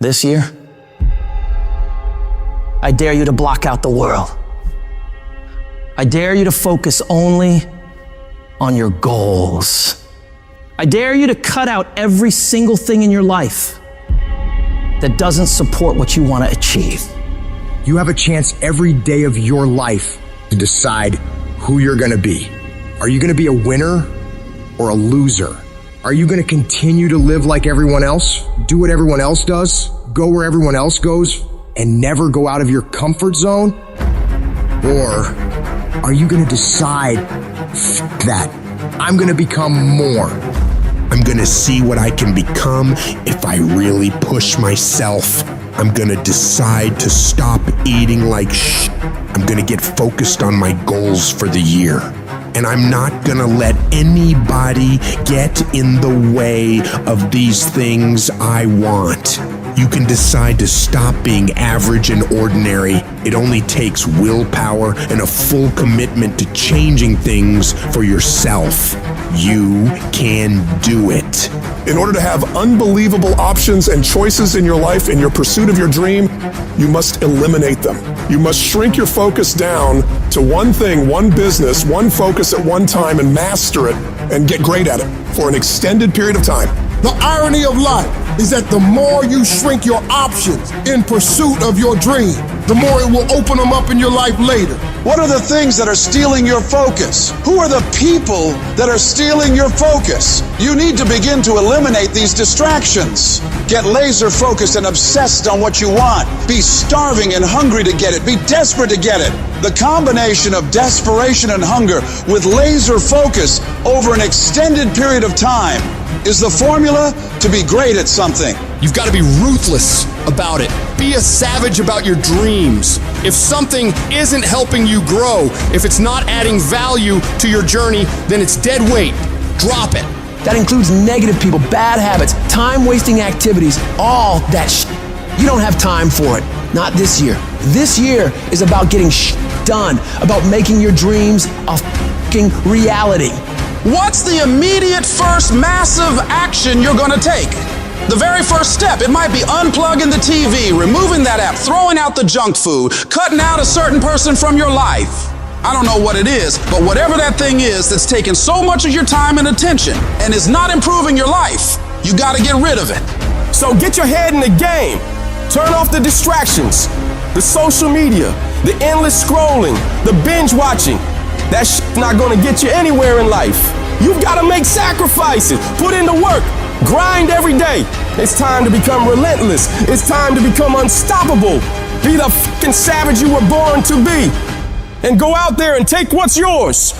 This year, I dare you to block out the world. I dare you to focus only on your goals. I dare you to cut out every single thing in your life that doesn't support what you want to achieve. You have a chance every day of your life to decide who you're going to be. Are you going to be a winner or a loser? Are you going to continue to live like everyone else, do what everyone else does, go where everyone else goes, and never go out of your comfort zone? Or are you going to decide, that I'm going to become more? I'm going to see what I can become if I really push myself. I'm going to decide to stop eating like I'm going to get focused on my goals for the year. And I'm not gonna let anybody get in the way of these things I want. You can decide to stop being average and ordinary. It only takes willpower and a full commitment to changing things for yourself. You can do it. In order to have unbelievable options and choices in your life, in your pursuit of your dream, you must eliminate them. You must shrink your focus down to one thing, one business, one focus at one time, and master it and get great at it for an extended period of time. The irony of life is that the more you shrink your options in pursuit of your dream, the more it will open them up in your life later. What are the things that are stealing your focus? Who are the people that are stealing your focus? You need to begin to eliminate these distractions. Get laser focused and obsessed on what you want. Be starving and hungry to get it. Be desperate to get it. The combination of desperation and hunger with laser focus over an extended period of time is the formula to be great at something. You've got to be ruthless about it. Be a savage about your dreams. If something isn't helping you grow, if it's not adding value to your journey, then it's dead weight. Drop it. That includes negative people, bad habits, time-wasting activities, all that You don't have time for it. Not this year. This year is about getting done, about making your dreams a f***ing reality. What's the immediate first massive action you're going to take? The very first step, it might be unplugging the TV, removing that app, throwing out the junk food, cutting out a certain person from your life. I don't know what it is, but whatever that thing is that's taking so much of your time and attention and is not improving your life, you got to get rid of it. So get your head in the game. Turn off the distractions, the social media, the endless scrolling, the binge watching. That shit's not gonna get you anywhere in life. You've gotta make sacrifices, put in the work, grind every day. It's time to become relentless. It's time to become unstoppable. Be the fucking savage you were born to be. And go out there and take what's yours.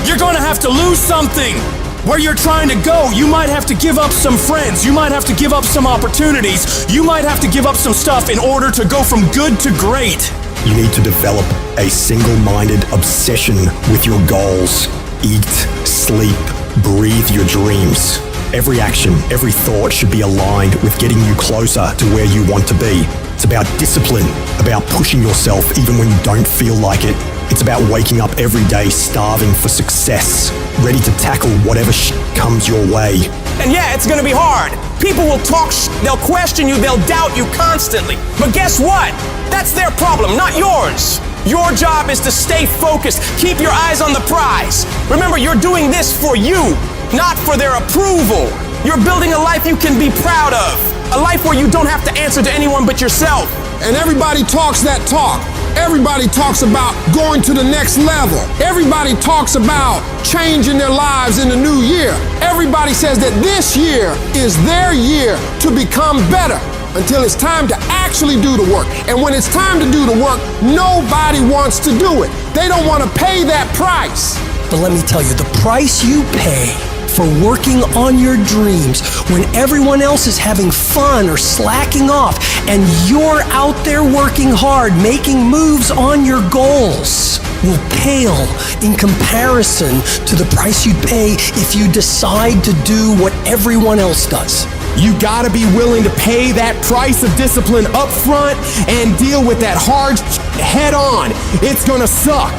You're gonna have to lose something. Where you're trying to go, you might have to give up some friends. You might have to give up some opportunities. You might have to give up some stuff in order to go from good to great. You need to develop a single-minded obsession with your goals. Eat, sleep, breathe your dreams. Every action, every thought should be aligned with getting you closer to where you want to be. It's about discipline, about pushing yourself even when you don't feel like it. It's about waking up every day starving for success, ready to tackle whatever comes your way. And yeah, it's gonna be hard. People will talk they'll question you, they'll doubt you constantly. But guess what? That's their problem, not yours. Your job is to stay focused, keep your eyes on the prize. Remember, you're doing this for you, not for their approval. You're building a life you can be proud of, a life where you don't have to answer to anyone but yourself. And everybody talks that talk. Everybody talks about going to the next level. Everybody talks about changing their lives in the new year. Everybody says that this year is their year to become better until it's time to actually do the work. And when it's time to do the work, nobody wants to do it. They don't want to pay that price. But let me tell you, the price you pay for working on your dreams when everyone else is having fun or slacking off and you're out there working hard, making moves on your goals, will pale in comparison to the price you'd pay if you decide to do what everyone else does. You gotta be willing to pay that price of discipline up front and deal with that hard head on. It's gonna suck.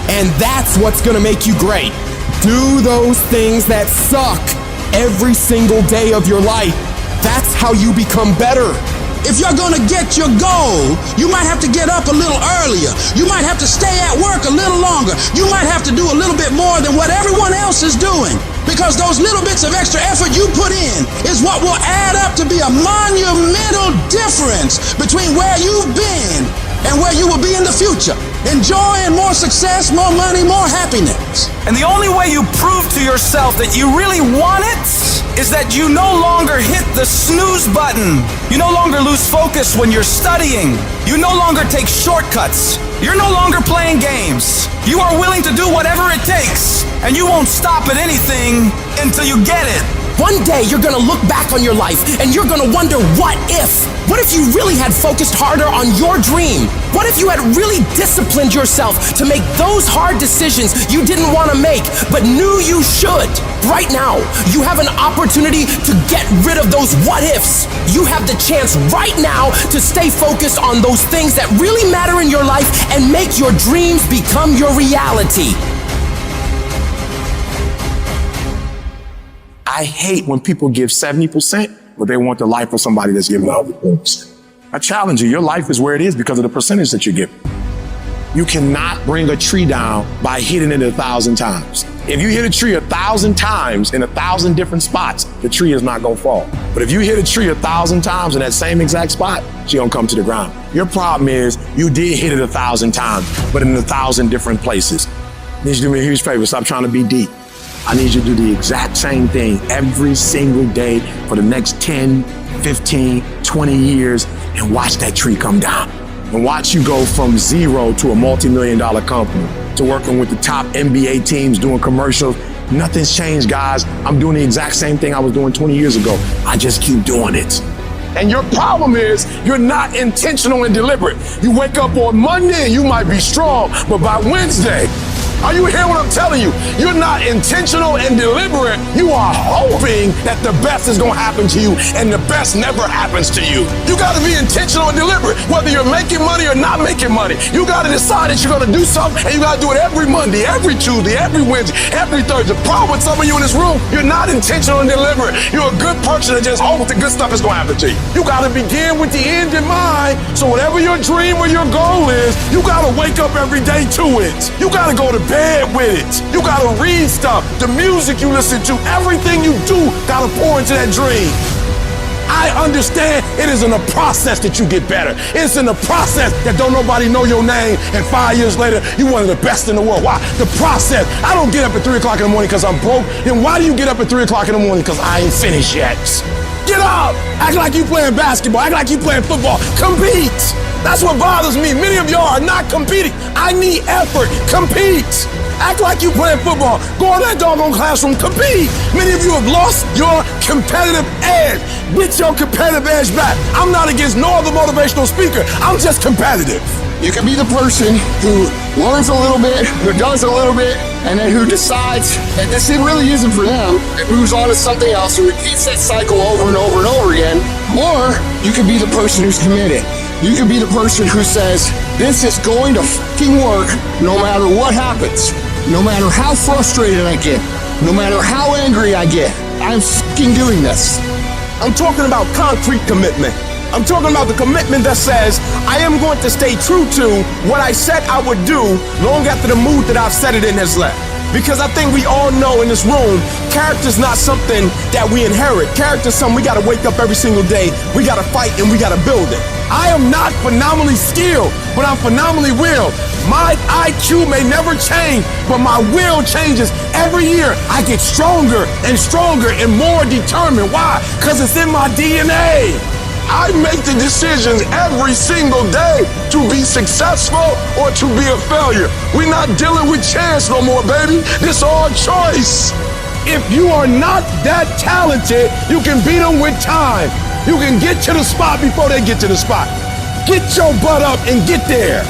And that's what's gonna make you great. Do those things that suck every single day of your life. That's how you become better. If you're gonna get your goal, you might have to get up a little earlier. You might have to stay at work a little longer. You might have to do a little bit more than what everyone else is doing. Because those little bits of extra effort you put in is what will add up to be a monumental difference between where you've been and where you will be in the future. Enjoying more success, more money, more happiness. And the only way you prove to yourself that you really want it is that you no longer hit the snooze button. You no longer lose focus when you're studying. You no longer take shortcuts. You're no longer playing games. You are willing to do whatever it takes, and you won't stop at anything until you get it. One day you're gonna look back on your life and you're gonna wonder, what if? What if you really had focused harder on your dream? What if you had really disciplined yourself to make those hard decisions you didn't want to make but knew you should? Right now, you have an opportunity to get rid of those what ifs. You have the chance right now to stay focused on those things that really matter in your life and make your dreams become your reality. I hate when people give 70%, but they want the life of somebody that's giving 100%. I challenge you, your life is where it is because of the percentage that you're giving. You cannot bring a tree down by hitting it 1,000 times. If you hit a tree 1,000 times in 1,000 different spots, the tree is not gonna fall. But if you hit a tree 1,000 times in that same exact spot, she gonna come to the ground. Your problem is you did hit it 1,000 times, but in 1,000 different places. I need you to do me a huge favor, stop trying to be deep. I need you to do the exact same thing every single day for the next 10, 15, 20 years and watch that tree come down. And watch you go from zero to a multi-million-dollar company, to working with the top NBA teams, doing commercials. Nothing's changed, guys. I'm doing the exact same thing I was doing 20 years ago. I just keep doing it. And your problem is you're not intentional and deliberate. You wake up on Monday and you might be strong, but by Wednesday, are you hearing what I'm telling you? You're not intentional and deliberate. You are hoping that the best is gonna happen to you, and the best never happens to you. You gotta be intentional and deliberate, whether you're making money or not making money. You gotta decide that you're gonna do something, and you gotta do it every Monday, every Tuesday, every Wednesday, every Thursday. The problem with some of you in this room, you're not intentional and deliberate. You're a good person that just hopes the good stuff is gonna happen to you. You gotta begin with the end in mind, so whatever your dream or your goal is, you gotta wake up every day to it. You gotta go to bed with it. You gotta read stuff, the music you listen to, everything you do gotta pour into that dream. I understand it is in the process that you get better. It's in the process that don't nobody know your name, and 5 years later, you're one of the best in the world. Why? The process. I don't get up at 3 o'clock in the morning because I'm broke. Then why do you get up at 3 o'clock in the morning? Because I ain't finished yet. Get up! Act like you playing basketball. Act like you playing football. Compete! That's what bothers me. Many of y'all are not competing. I need effort. Compete! Act like you playing football. Go in that doggone classroom. Compete! Many of you have lost your competitive edge. Get your competitive edge back. I'm not against no other motivational speaker. I'm just competitive. You can be the person who learns a little bit, who does a little bit, and then who decides that this really isn't for them and moves on to something else, who repeats that cycle over and over and over again. Or you can be the person who's committed. You can be the person who says, this is going to fucking work no matter what happens. No matter how frustrated I get, no matter how angry I get, I'm fucking doing this. I'm talking about concrete commitment. I'm talking about the commitment that says, I am going to stay true to what I said I would do long after the mood that I've set it in has left. Because I think we all know in this room, character's not something that we inherit. Character's something we gotta wake up every single day, we gotta fight, and we gotta build it. I am not phenomenally skilled, but I'm phenomenally willed. My IQ may never change, but my will changes every year. I get stronger and stronger and more determined. Why? Because it's in my DNA. I make the decisions every single day to be successful or to be a failure. We're not dealing with chance no more, baby. This all choice. If you are not that talented, you can beat them with time. You can get to the spot before they get to the spot. Get your butt up and get there.